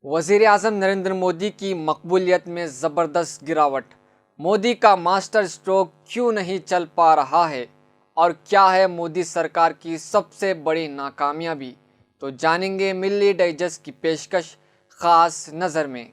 वज़ीर आज़म नरेंद्र मोदी की मकबूलियत में ज़बरदस्त गिरावट। मोदी का मास्टर स्ट्रोक क्यों नहीं चल पा रहा है और क्या है मोदी सरकार की सबसे बड़ी नाकामयाबी, तो जानेंगे मिल्ली डाइजेस्ट की पेशकश ख़ास नज़र में।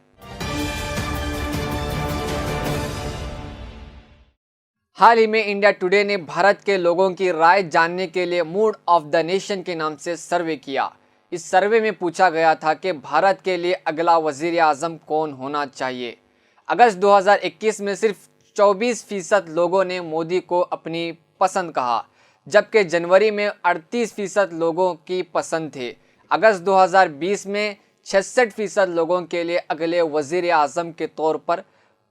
हाल ही में इंडिया टुडे ने भारत के लोगों की राय जानने के लिए मूड ऑफ द नेशन के नाम से सर्वे किया। इस सर्वे में पूछा गया था कि भारत के लिए अगला वज़ीर आज़म कौन होना चाहिए। अगस्त 2021 में सिर्फ 24% लोगों ने मोदी को अपनी पसंद कहा, जबकि जनवरी में 38% लोगों की पसंद थे। अगस्त 2020 में 66% लोगों के लिए अगले वज़ीर आज़म के तौर पर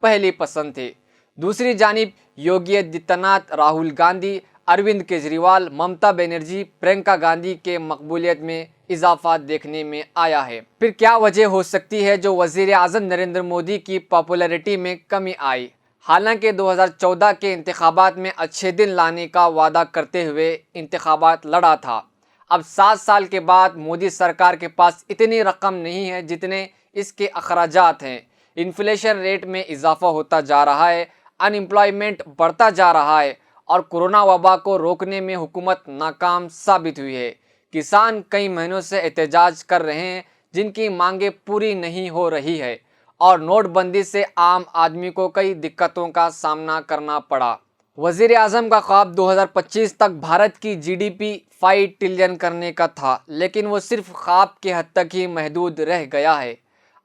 पहली पसंद थे। दूसरी जानिब योगी आदित्यनाथ, राहुल गांधी, अरविंद केजरीवाल, ममता बनर्जी, प्रियंका गांधी के मकबूलियत में इजाफा देखने में आया है। फिर क्या वजह हो सकती है जो वज़ीर आज़म नरेंद्र मोदी की पॉपुलैरिटी में कमी आई? हालांकि 2014 के इंतखाबात में अच्छे दिन लाने का वादा करते हुए इंतखाबात लड़ा था। अब 7 साल के बाद मोदी सरकार के पास इतनी रकम नहीं है जितने इसके अखराजात हैं। इन्फ्लेशन रेट में इजाफा होता जा रहा है, अनएम्प्लॉयमेंट बढ़ता जा रहा है और कोरोना वबा को रोकने में हुकूमत नाकाम साबित हुई है। किसान कई महीनों से एहतजाज कर रहे हैं जिनकी मांगें पूरी नहीं हो रही है और नोटबंदी से आम आदमी को कई दिक्कतों का सामना करना पड़ा। वज़ीर आज़म का ख्वाब 2025 तक भारत की जीडीपी 5 ट्रिलियन करने का था, लेकिन वो सिर्फ ख्वाब के हद तक ही महदूद रह गया है।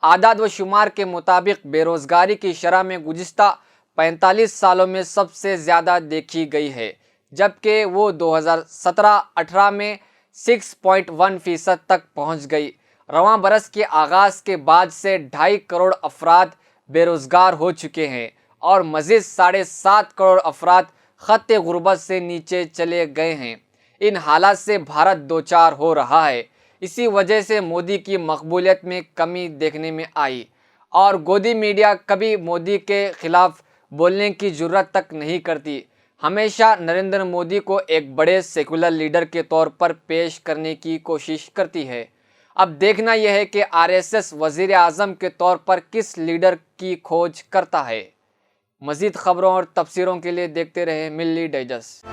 आदाद व शुमार के मुताबिक बेरोज़गारी की शरह में गुज़िश्ता 45 सालों में सबसे ज़्यादा देखी गई है, जबकि वो 2017-18 में 6.1% तक पहुंच गई। रवां बरस के आगाज़ के बाद से 2.5 करोड़ अफराद बेरोज़गार हो चुके हैं और मज़ीद 7.5 करोड़ अफराद ख़त्ते गुर्बत से नीचे चले गए हैं। इन हालात से भारत दो चार हो रहा है। इसी वजह से मोदी की मकबूलियत में कमी देखने में आई और गोदी मीडिया कभी मोदी के खिलाफ बोलने की जुर्रत तक नहीं करती। हमेशा नरेंद्र मोदी को एक बड़े सेकुलर लीडर के तौर पर पेश करने की कोशिश करती है। अब देखना यह है कि आरएसएस वज़ीर आज़म के तौर पर किस लीडर की खोज करता है। मज़ीद खबरों और तफसीरों के लिए देखते रहे मिल्ली डाइजेस्ट।